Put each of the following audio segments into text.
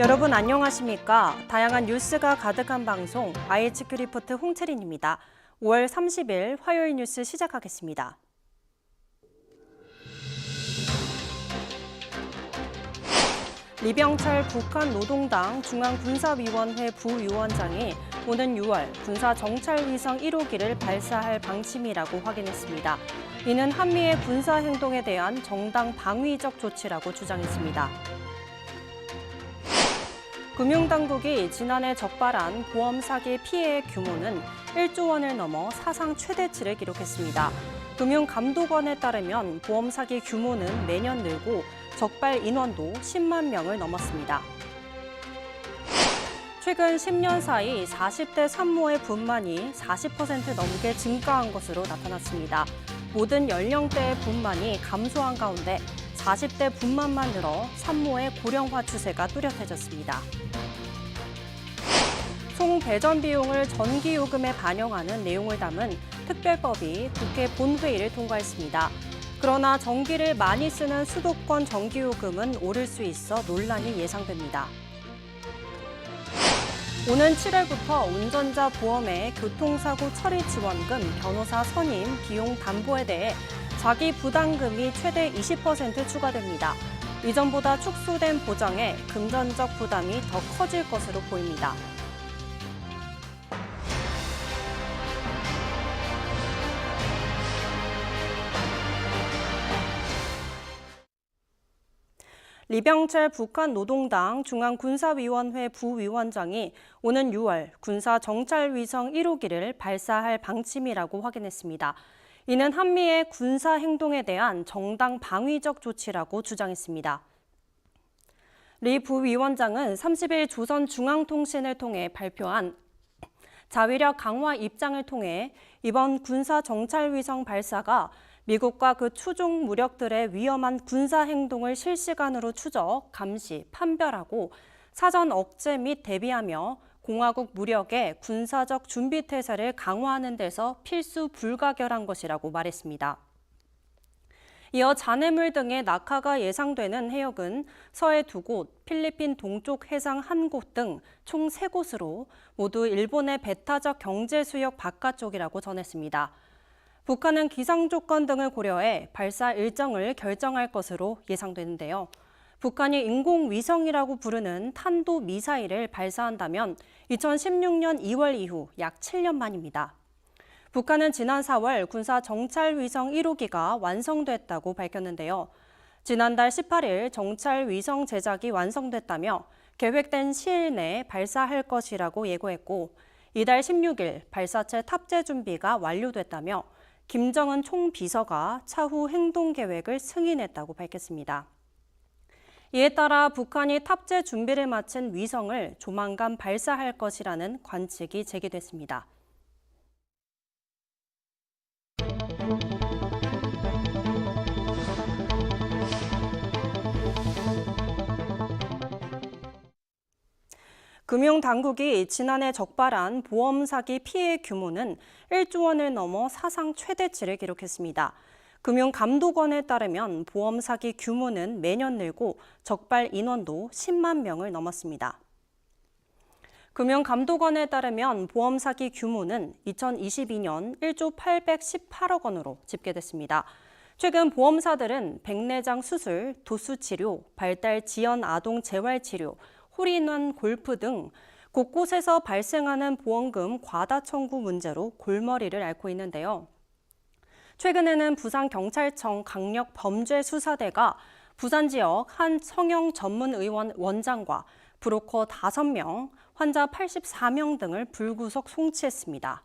여러분 안녕하십니까? 다양한 뉴스가 가득한 방송 IHQ 리포트 홍채린입니다. 5월 30일 화요일 뉴스 시작하겠습니다. 리병철 북한 노동당 중앙군사위원회 부위원장이 오는 6월 군사정찰위성 1호기를 발사할 방침이라고 확인했습니다. 이는 한미의 군사행동에 대한 정당 방위적 조치라고 주장했습니다. 금융당국이 지난해 적발한 보험 사기 피해의 규모는 1조 원을 넘어 사상 최대치를 기록했습니다. 금융감독원에 따르면 보험 사기 규모는 매년 늘고 적발 인원도 10만 명을 넘었습니다. 최근 10년 사이 40대 산모의 분만이 40% 넘게 증가한 것으로 나타났습니다. 모든 연령대의 분만이 감소한 가운데 40대 분만만 늘어 산모의 고령화 추세가 뚜렷해졌습니다. 송배전 비용을 전기요금에 반영하는 내용을 담은 특별법이 국회 본회의를 통과했습니다. 그러나 전기를 많이 쓰는 수도권 전기요금은 오를 수 있어 논란이 예상됩니다. 오는 7월부터 운전자 보험의 교통사고 처리 지원금, 변호사 선임, 비용 담보에 대해 자기 부담금이 최대 20% 추가됩니다. 이전보다 축소된 보장에 금전적 부담이 더 커질 것으로 보입니다. 리병철 북한 노동당 중앙군사위원회 부위원장이 오는 6월 군사정찰위성 1호기를 발사할 방침이라고 확인했습니다. 이는 한미의 군사행동에 대한 정당 방위적 조치라고 주장했습니다. 리 부위원장은 30일 조선중앙통신을 통해 발표한 자위력 강화 입장을 통해 이번 군사정찰위성 발사가 미국과 그 추종 무력들의 위험한 군사행동을 실시간으로 추적, 감시, 판별하고 사전 억제 및 대비하며 공화국 무력의 군사적 준비태세를 강화하는 데서 필수 불가결한 것이라고 말했습니다. 이어 잔해물 등의 낙하가 예상되는 해역은 서해 2곳, 필리핀 동쪽 해상 1곳 등 총 3곳으로 모두 일본의 배타적 경제수역 바깥쪽이라고 전했습니다. 북한은 기상 조건 등을 고려해 발사 일정을 결정할 것으로 예상되는데요. 북한이 인공위성이라고 부르는 탄도미사일을 발사한다면 2016년 2월 이후 약 7년 만입니다. 북한은 지난 4월 군사정찰위성 1호기가 완성됐다고 밝혔는데요. 지난달 18일 정찰위성 제작이 완성됐다며 계획된 시일 내에 발사할 것이라고 예고했고 이달 16일 발사체 탑재 준비가 완료됐다며 김정은 총비서가 차후 행동 계획을 승인했다고 밝혔습니다. 이에 따라 북한이 탑재 준비를 마친 위성을 조만간 발사할 것이라는 관측이 제기됐습니다. 금융당국이 지난해 적발한 보험 사기 피해 규모는 1조 원을 넘어 사상 최대치를 기록했습니다. 금융감독원에 따르면 보험 사기 규모는 매년 늘고 적발 인원도 10만 명을 넘었습니다. 금융감독원에 따르면 보험 사기 규모는 2022년 1조 818억 원으로 집계됐습니다. 최근 보험사들은 백내장 수술, 도수치료, 발달 지연 아동 재활치료, 홀인원 골프 등 곳곳에서 발생하는 보험금 과다 청구 문제로 골머리를 앓고 있는데요. 최근에는 부산경찰청 강력범죄수사대가 부산 지역 한 성형 전문의원 원장과 브로커 5명, 환자 84명 등을 불구속 송치했습니다.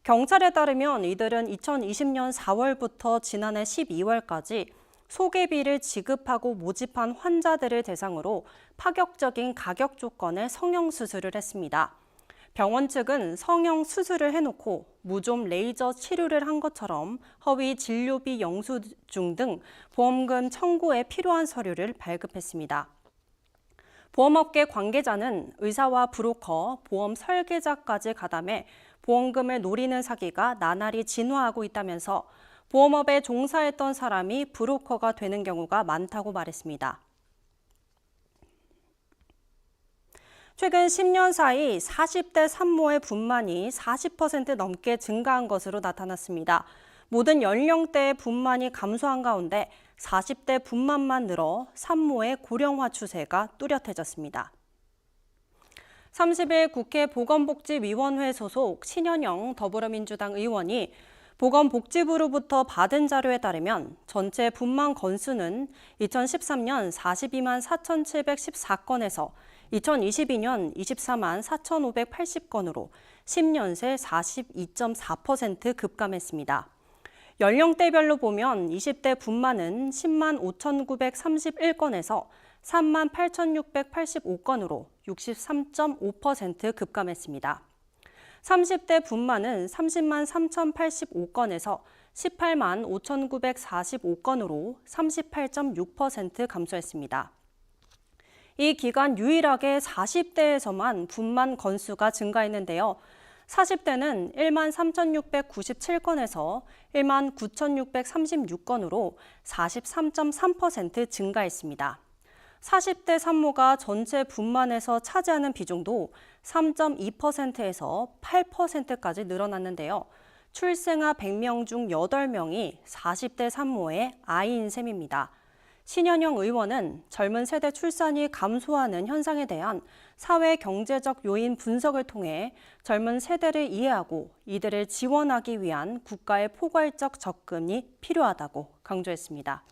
경찰에 따르면 이들은 2020년 4월부터 지난해 12월까지 소개비를 지급하고 모집한 환자들을 대상으로 파격적인 가격 조건의 성형수술을 했습니다. 병원 측은 성형수술을 해놓고 무좀 레이저 치료를 한 것처럼 허위 진료비 영수증 등 보험금 청구에 필요한 서류를 발급했습니다. 보험업계 관계자는 의사와 브로커, 보험 설계자까지 가담해 보험금을 노리는 사기가 나날이 진화하고 있다면서 보험업에 종사했던 사람이 브로커가 되는 경우가 많다고 말했습니다. 최근 10년 사이 40대 산모의 분만이 40% 넘게 증가한 것으로 나타났습니다. 모든 연령대의 분만이 감소한 가운데 40대 분만만 늘어 산모의 고령화 추세가 뚜렷해졌습니다. 30일 국회 보건복지위원회 소속 신현영 더불어민주당 의원이 보건복지부로부터 받은 자료에 따르면 전체 분만 건수는 2013년 42만 4,714건에서 2022년 24만 4,580건으로 10년 새 42.4% 급감했습니다. 연령대별로 보면 20대 분만은 10만 5,931건에서 3만 8,685건으로 63.5% 급감했습니다. 30대 분만은 30만 3,085건에서 18만 5,945건으로 38.6% 감소했습니다. 이 기간 유일하게 40대에서만 분만 건수가 증가했는데요. 40대는 1만 3,697건에서 1만 9,636건으로 43.3% 증가했습니다. 40대 산모가 전체 분만에서 차지하는 비중도 3.2%에서 8%까지 늘어났는데요. 출생아 100명 중 8명이 40대 산모의 아이인 셈입니다. 신현영 의원은 젊은 세대 출산이 감소하는 현상에 대한 사회 경제적 요인 분석을 통해 젊은 세대를 이해하고 이들을 지원하기 위한 국가의 포괄적 접근이 필요하다고 강조했습니다.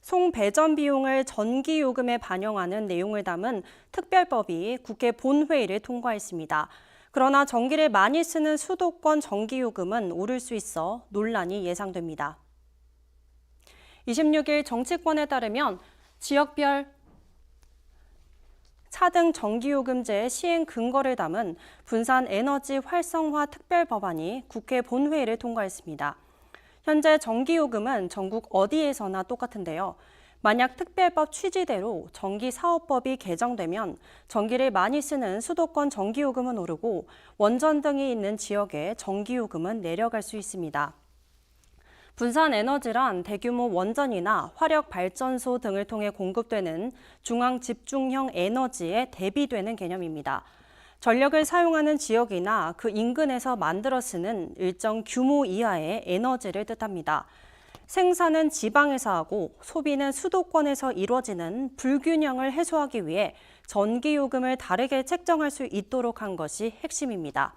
송 배전 비용을 전기요금에 반영하는 내용을 담은 특별법이 국회 본회의를 통과했습니다. 그러나 전기를 많이 쓰는 수도권 전기요금은 오를 수 있어 논란이 예상됩니다. 26일 정치권에 따르면 지역별 차등 전기요금제 시행 근거를 담은 분산 에너지 활성화 특별법안이 국회 본회의를 통과했습니다. 현재 전기요금은 전국 어디에서나 똑같은데요. 만약 특별법 취지대로 전기사업법이 개정되면 전기를 많이 쓰는 수도권 전기요금은 오르고 원전 등이 있는 지역의 전기요금은 내려갈 수 있습니다. 분산에너지란 대규모 원전이나 화력발전소 등을 통해 공급되는 중앙집중형 에너지에 대비되는 개념입니다. 전력을 사용하는 지역이나 그 인근에서 만들어 쓰는 일정 규모 이하의 에너지를 뜻합니다. 생산은 지방에서 하고 소비는 수도권에서 이루어지는 불균형을 해소하기 위해 전기요금을 다르게 책정할 수 있도록 한 것이 핵심입니다.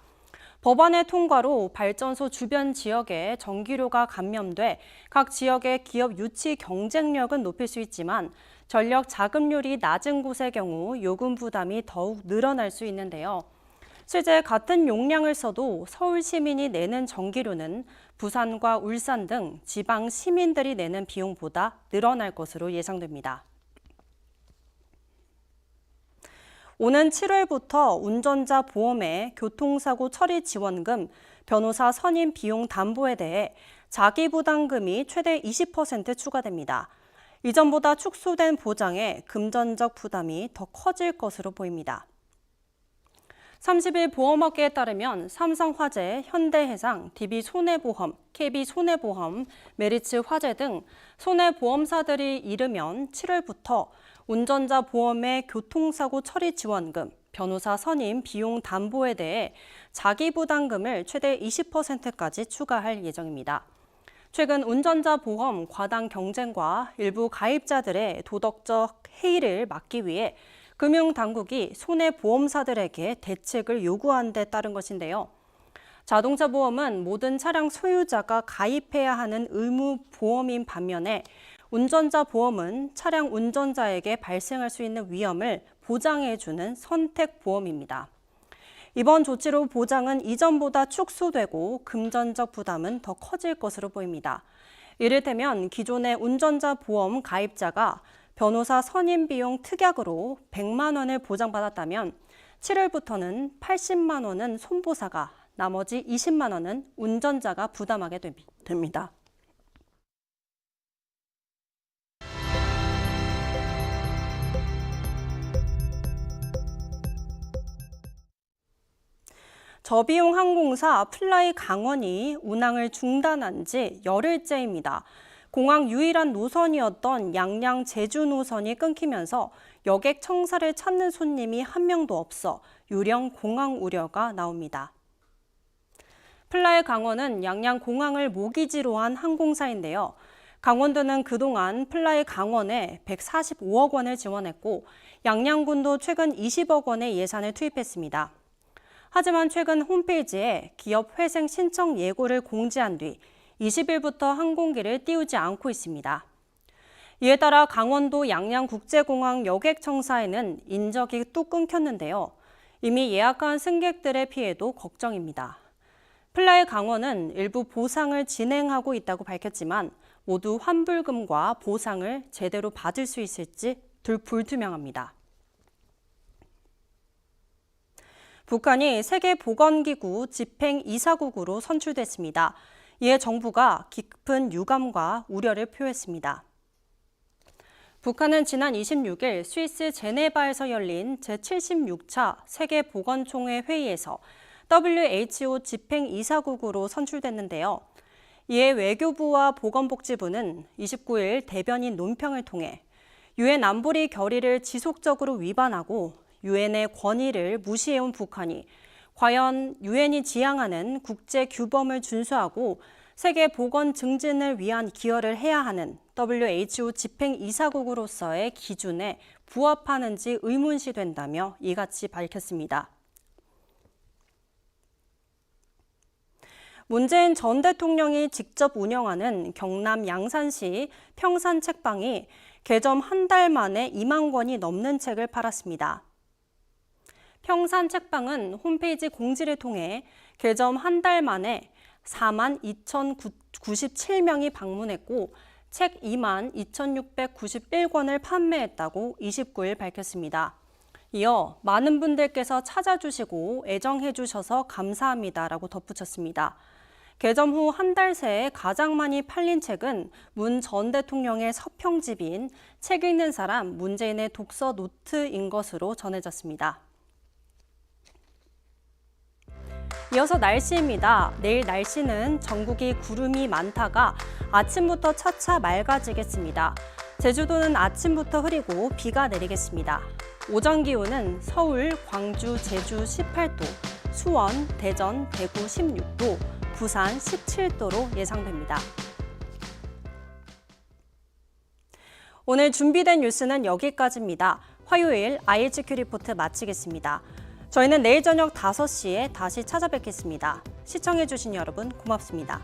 법안의 통과로 발전소 주변 지역에 전기료가 감면돼 각 지역의 기업 유치 경쟁력은 높일 수 있지만 전력 자급률이 낮은 곳의 경우 요금 부담이 더욱 늘어날 수 있는데요. 실제 같은 용량을 써도 서울 시민이 내는 전기료는 부산과 울산 등 지방 시민들이 내는 비용보다 늘어날 것으로 예상됩니다. 오는 7월부터 운전자 보험에 교통사고 처리 지원금, 변호사 선임 비용 담보에 대해 자기부담금이 최대 20% 추가됩니다. 이전보다 축소된 보장에 금전적 부담이 더 커질 것으로 보입니다. 30일 보험업계에 따르면 삼성화재, 현대해상, DB손해보험, KB손해보험, 메리츠화재 등 손해보험사들이 이르면 7월부터 운전자 보험의 교통사고 처리 지원금, 변호사 선임 비용 담보에 대해 자기부담금을 최대 20%까지 추가할 예정입니다. 최근 운전자 보험 과당 경쟁과 일부 가입자들의 도덕적 해이를 막기 위해 금융당국이 손해보험사들에게 대책을 요구한 데 따른 것인데요. 자동차 보험은 모든 차량 소유자가 가입해야 하는 의무 보험인 반면에 운전자 보험은 차량 운전자에게 발생할 수 있는 위험을 보장해주는 선택보험입니다. 이번 조치로 보장은 이전보다 축소되고 금전적 부담은 더 커질 것으로 보입니다. 이를테면 기존의 운전자 보험 가입자가 변호사 선임 비용 특약으로 100만 원을 보장받았다면 7월부터는 80만 원은 손보사가, 나머지 20만 원은 운전자가 부담하게 됩니다. 저비용 항공사 플라이 강원이 운항을 중단한 지 열흘째입니다. 공항 유일한 노선이었던 양양 제주 노선이 끊기면서 여객 청사를 찾는 손님이 한 명도 없어 유령 공항 우려가 나옵니다. 플라이 강원은 양양 공항을 모기지로 한 항공사인데요. 강원도는 그동안 플라이 강원에 145억 원을 지원했고 양양군도 최근 20억 원의 예산을 투입했습니다. 하지만 최근 홈페이지에 기업 회생 신청 예고를 공지한 뒤 20일부터 항공기를 띄우지 않고 있습니다. 이에 따라 강원도 양양국제공항 여객청사에는 인적이 뚝 끊겼는데요. 이미 예약한 승객들의 피해도 걱정입니다. 플라이 강원은 일부 보상을 진행하고 있다고 밝혔지만 모두 환불금과 보상을 제대로 받을 수 있을지 불투명합니다. 북한이 세계보건기구 집행이사국으로 선출됐습니다. 이에 정부가 깊은 유감과 우려를 표했습니다. 북한은 지난 26일 스위스 제네바에서 열린 제76차 세계보건총회 회의에서 WHO 집행이사국으로 선출됐는데요. 이에 외교부와 보건복지부는 29일 대변인 논평을 통해 유엔 안보리 결의를 지속적으로 위반하고 유엔의 권위를 무시해온 북한이 과연 유엔이 지향하는 국제 규범을 준수하고 세계 보건 증진을 위한 기여를 해야 하는 WHO 집행이사국으로서의 기준에 부합하는지 의문시 된다며 이같이 밝혔습니다. 문재인 전 대통령이 직접 운영하는 경남 양산시 평산 책방이 개점 한 달 만에 2만 권이 넘는 책을 팔았습니다. 평산 책방은 홈페이지 공지를 통해 개점 한 달 만에 4만 2,097명이 방문했고 책 2만 2,691권을 판매했다고 29일 밝혔습니다. 이어 많은 분들께서 찾아주시고 애정해 주셔서 감사합니다라고 덧붙였습니다. 개점 후 한 달 새에 가장 많이 팔린 책은 문 전 대통령의 서평집인 책 읽는 사람 문재인의 독서 노트인 것으로 전해졌습니다. 이어서 날씨입니다. 내일 날씨는 전국이 구름이 많다가 아침부터 차차 맑아지겠습니다. 제주도는 아침부터 흐리고 비가 내리겠습니다. 오전 기온은 서울, 광주, 제주 18도, 수원, 대전, 대구 16도, 부산 17도로 예상됩니다. 오늘 준비된 뉴스는 여기까지입니다. 화요일 IHQ 리포트 마치겠습니다. 저희는 내일 저녁 5시에 다시 찾아뵙겠습니다. 시청해주신 여러분 고맙습니다.